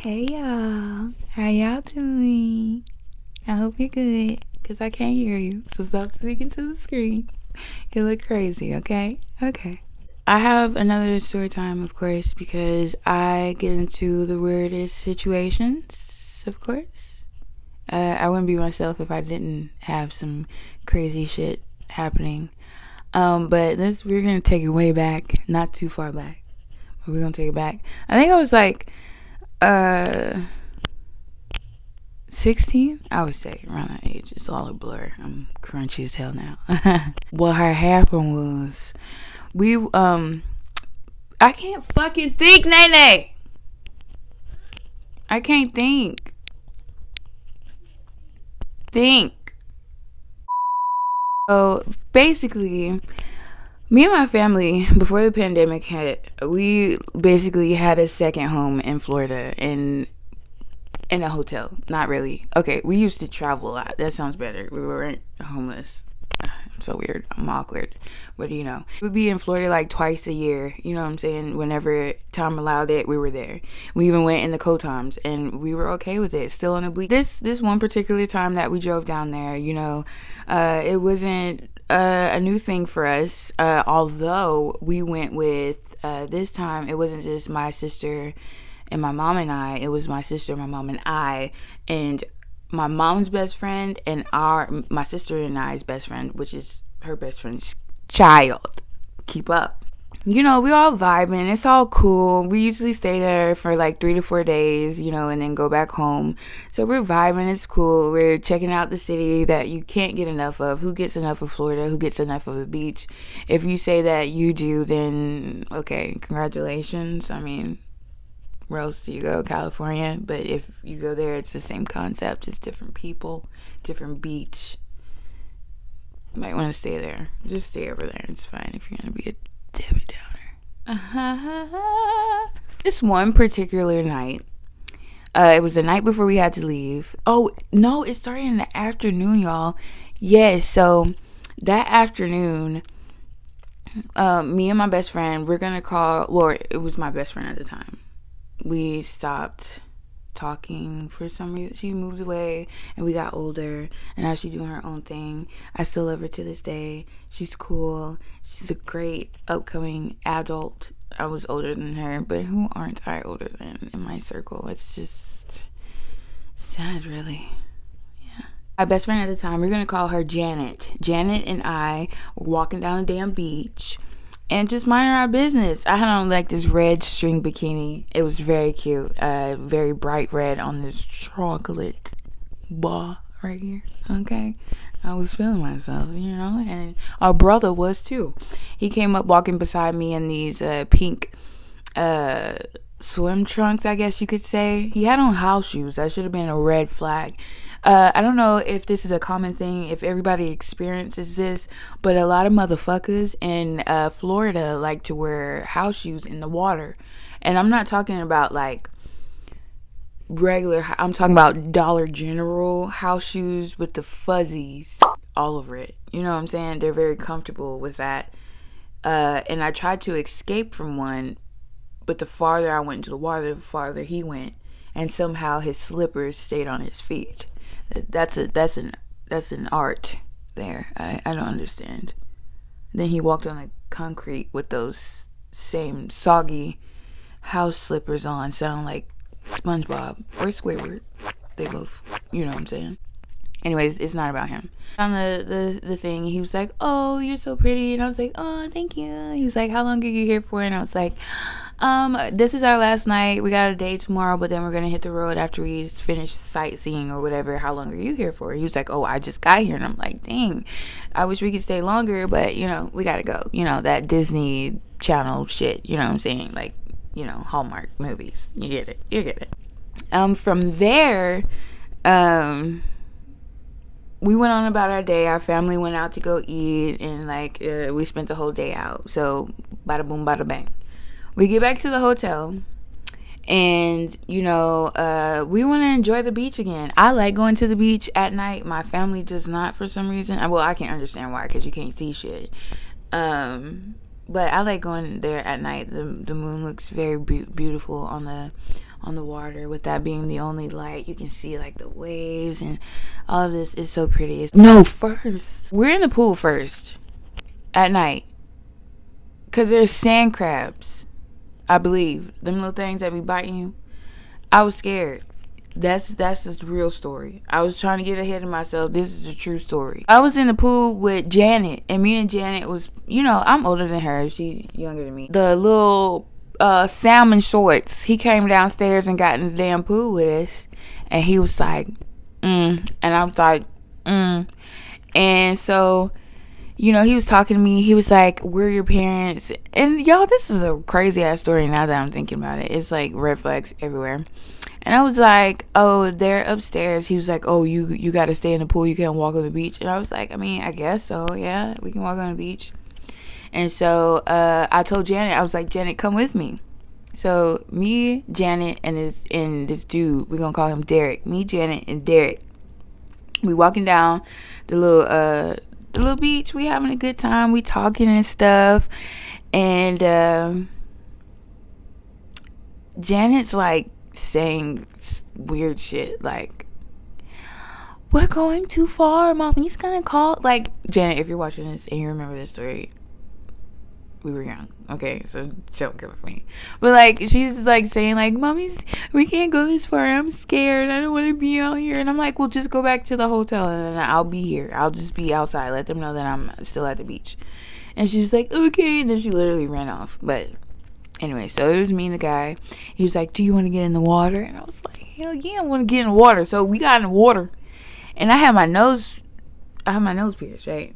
Hey y'all, how y'all doing? I hope you're good, because I can't hear you, so stop speaking to the screen. You look crazy, okay? Okay. I have another story time, of course, because I get into the weirdest situations, of course. I wouldn't be myself if I didn't have some crazy shit happening. But we're gonna take it way back, not too far back, but we're gonna take it back. I think I was like, uh, 16, I would say, around that age. It's all a blur. I'm crunchy as hell now. What had happened was I can't fucking think, Nene. I can't think. So basically, me and my family, before the pandemic hit, we basically had a second home in Florida, in a hotel. Not really. Okay, we used to travel a lot. That sounds better. We weren't homeless. I'm so weird. I'm awkward. What do you know? We'd be in Florida like twice a year. You know what I'm saying? Whenever time allowed it, we were there. We even went in the cold times, and we were okay with it. Still on the bleak. This one particular time that we drove down there, it wasn't a new thing for us. Although we went with this time, it wasn't just my sister and my mom and I. It was my sister, my mom, and I, and my mom's best friend, and my sister and I's best friend, which is her best friend's child. Keep up. We all vibing. It's all cool. We usually stay there for like 3 to 4 days, and then go back home. So we're vibing. It's cool. We're checking out the city that you can't get enough of. Who gets enough of Florida? Who gets enough of the beach? If you say that you do, then okay, congratulations. I mean, where else do you go? California. But if you go there, it's the same concept. Just different people, different beach. You might want to stay there. Just stay over there. It's fine if you're going to be a Debbie Downer. This one particular night, it was the night before we had to leave. Oh, no, it started in the afternoon, y'all. Yes, so that afternoon, me and my best friend, we're going to it was my best friend at the time. We stopped talking for some reason. She moved away and we got older, and now she's doing her own thing. I still love her to this day. She's cool. She's a great upcoming adult. I was older than her, but who aren't I older than in my circle? It's just sad, really. Yeah. My best friend at the time, we're gonna call her Janet. Janet and I were walking down the damn beach and just minding our business. I had on like this red string bikini. It was very cute. Very bright red on this chocolate bar right here. Okay. I was feeling myself, and our brother was too. He came up walking beside me in these pink swim trunks, I guess you could say. He had on house shoes. That should have been a red flag. I don't know if this is a common thing, if everybody experiences this, but a lot of motherfuckers in Florida like to wear house shoes in the water. And I'm not talking about like regular, I'm talking about Dollar General house shoes with the fuzzies all over it. You know what I'm saying? They're very comfortable with that. And I tried to escape from one, but the farther I went into the water, the farther he went. And somehow his slippers stayed on his feet. That's an art there. I don't understand. Then he walked on the concrete with those same soggy house slippers on, sound like SpongeBob or Squidward. They both, you know what I'm saying. Anyways, it's not about him. On the thing, he was like, "Oh, you're so pretty," and I was like, "Oh, thank you." He was like, "How long are you here for?" And I was like, this is our last night. We got a day tomorrow, but then we're gonna hit the road after we finish sightseeing or whatever. How long are you here for? He was like, "Oh, I just got here," and I'm like, "Dang, I wish we could stay longer, but we gotta go." That Disney Channel shit. You know what I'm saying? Like, Hallmark movies. You get it. From there, we went on about our day. Our family went out to go eat, and we spent the whole day out. So bada boom, bada bang. We get back to the hotel, and we want to enjoy the beach again. I like going to the beach at night. My family does not, for some reason. Well, I can't understand why, because you can't see shit. But I like going there at night. The moon looks very beautiful on on the water, with that being the only light. You can see like the waves and all of this is so pretty. First we're in the pool first at night, because there's sand crabs, I believe, them little things that be biting you. I was scared. That's the real story. I was trying to get ahead of myself. This is the true story. I was in the pool with Janet, and me and Janet was, I'm older than her. She's younger than me. The little salmon shorts. He came downstairs and got in the damn pool with us, and he was like, and I was like, and so, he was talking to me. He was like, "We're your parents," and y'all, this is a crazy ass story. Now that I'm thinking about it, it's like red flags everywhere. And I was like, "Oh, they're upstairs." He was like, "Oh, you got to stay in the pool. You can't walk on the beach." And I was like, "I mean, I guess so. Yeah, we can walk on the beach." And so I told Janet, I was like, "Janet, come with me." So me, Janet, and this dude, we're gonna call him Derek. Me, Janet, and Derek. We walking down the little beach. We having a good time. We talking and stuff. And Janet's like saying weird shit like, "We're going too far, Mommy's gonna call." Like, Janet, if you're watching this and you remember this story, we were young, okay? So don't come with me. But like, she's like saying like, we can't go this far. I'm scared. I don't want to be out here. And I'm like, well, just go back to the hotel and then I'll be here. I'll just be outside. Let them know that I'm still at the beach. And she was like, okay. And then she literally ran off. But anyway, so it was me and the guy. He was like, "Do you want to get in the water?" And I was like, hell yeah, I want to get in the water. So we got in the water. And I had my nose pierced, right?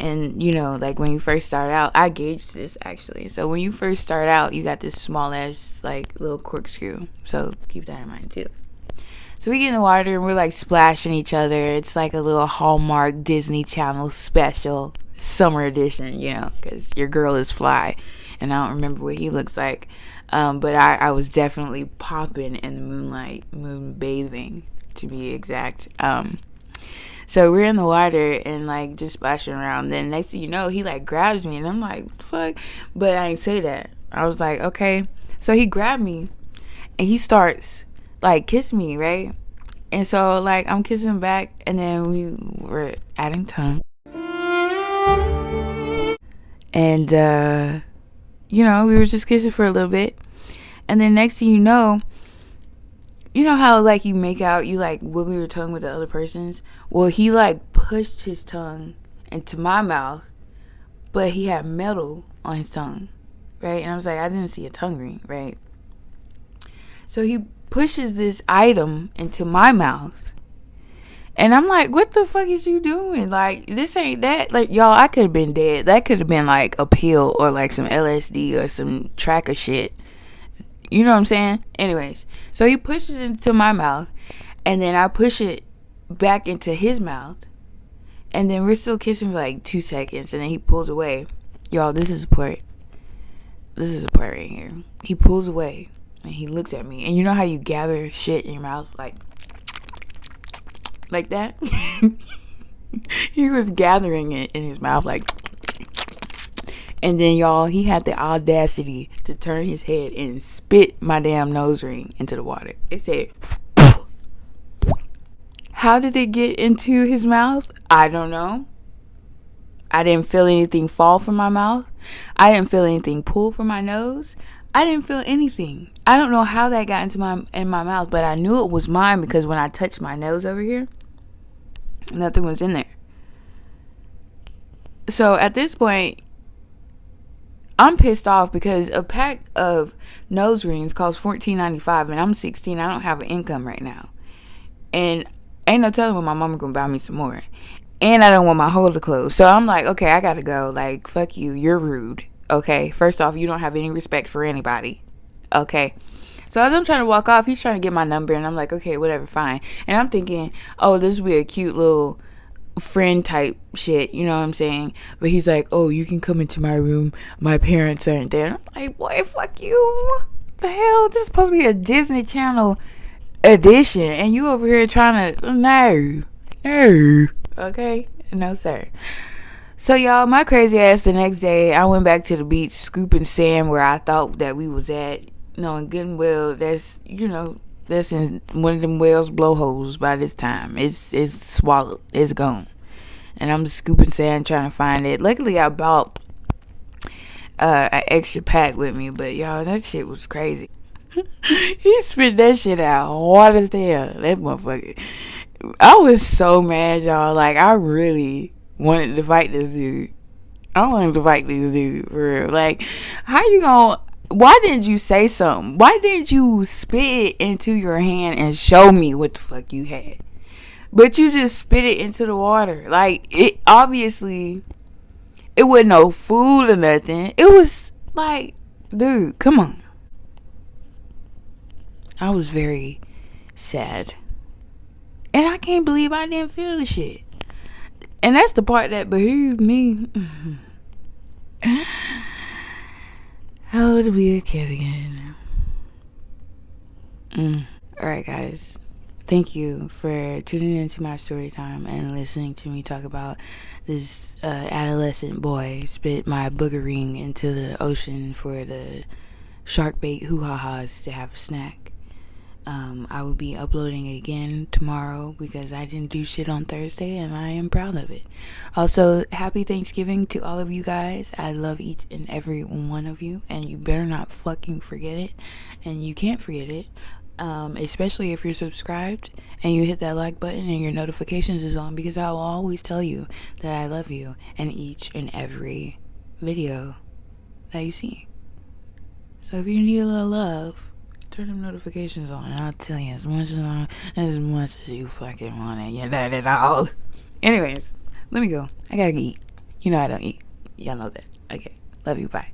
And, like when you first start out, I gauged this actually. So when you first start out, you got this small ass, like, little corkscrew. So keep that in mind too. So we get in the water and we're like splashing each other. It's like a little Hallmark Disney Channel special summer edition, because your girl is fly. And I don't remember what he looks like. But I was definitely popping in the moonlight, moon bathing to be exact. So we're in the water and like just splashing around. Then next thing you know, he like grabs me and I'm like, what the fuck? But I didn't say that. I was like, okay. So he grabbed me and he starts like kissing me, right? And so like I'm kissing him back, and then we were adding tongue. And we were just kissing for a little bit. And then next thing you know how like you make out, you like wiggle your tongue with the other person's? Well, he like pushed his tongue into my mouth, but he had metal on his tongue, right? And I was like, I didn't see a tongue ring, right? So he pushes this item into my mouth, and I'm like, what the fuck is you doing? Like, this ain't that. Like, y'all, I could have been dead. That could have been like a pill or like some LSD or some tracker shit. You know what I'm saying? Anyways, so he pushes it into my mouth, and then I push it back into his mouth, and then we're still kissing for like 2 seconds, and then he pulls away. Y'all, this is a part right here. He pulls away, and he looks at me, and you know how you gather shit in your mouth, like that? He was gathering it in his mouth, like. And then, y'all, he had the audacity to turn his head and spit my damn nose ring into the water. It said, how did it get into his mouth? I don't know. I didn't feel anything fall from my mouth. I didn't feel anything pull from my nose. I didn't feel anything. I don't know how that got into my mouth, but I knew it was mine because when I touched my nose over here, nothing was in there. So at this point, I'm pissed off because a pack of nose rings costs $14.95, and I'm 16. I don't have an income right now, and ain't no telling when my mama gonna buy me some more. And I don't want my hole to close, so I'm like, okay, I gotta go. Like, fuck you, you're rude. Okay, first off, you don't have any respect for anybody. Okay, so as I'm trying to walk off, he's trying to get my number, and I'm like, okay, whatever, fine. And I'm thinking, oh, this would be a cute little friend type shit, you know what I'm saying? But he's like, oh, you can come into my room, my parents aren't there. And I'm like, boy, fuck you. What the hell? This is supposed to be a Disney Channel edition, and you over here trying to no, okay, no sir. So y'all, my crazy ass, the next day I went back to the beach scooping sand where I thought that we was at. knowing good and well that's, that's in one of them whales blowholes by this time. It's swallowed. It's gone. And I'm scooping sand trying to find it. Luckily, I bought an extra pack with me, but y'all, that shit was crazy. He spit that shit out hard as hell. That motherfucker. I was so mad, y'all. Like, I really wanted to fight this dude. I wanted to fight this dude, for real. Like, how you gonna... Why didn't you say something? Why didn't you spit it into your hand and show me what the fuck you had? But you just spit it into the water. Like, it obviously... It wasn't no food or nothing. It was like, dude, come on. I was very sad. And I can't believe I didn't feel the shit. And that's the part that behooved me. How to be a kid again. Alright, guys. Thank you for tuning into my story time and listening to me talk about this adolescent boy spit my booger ring into the ocean for the shark bait hoo-ha-has to have a snack. I will be uploading again tomorrow because I didn't do shit on Thursday and I am proud of it. Also, happy Thanksgiving to all of you guys. I love each and every one of you, and you better not fucking forget it. And you can't forget it, especially if you're subscribed and you hit that like button and your notifications is on, because I will always tell you that I love you in each and every video that you see. So if you need a little love, turn them notifications on, and I'll tell you as much as you fucking want it. You know it all. Anyways, let me go. I gotta eat. You know I don't eat. Y'all know that. Okay. Love you. Bye.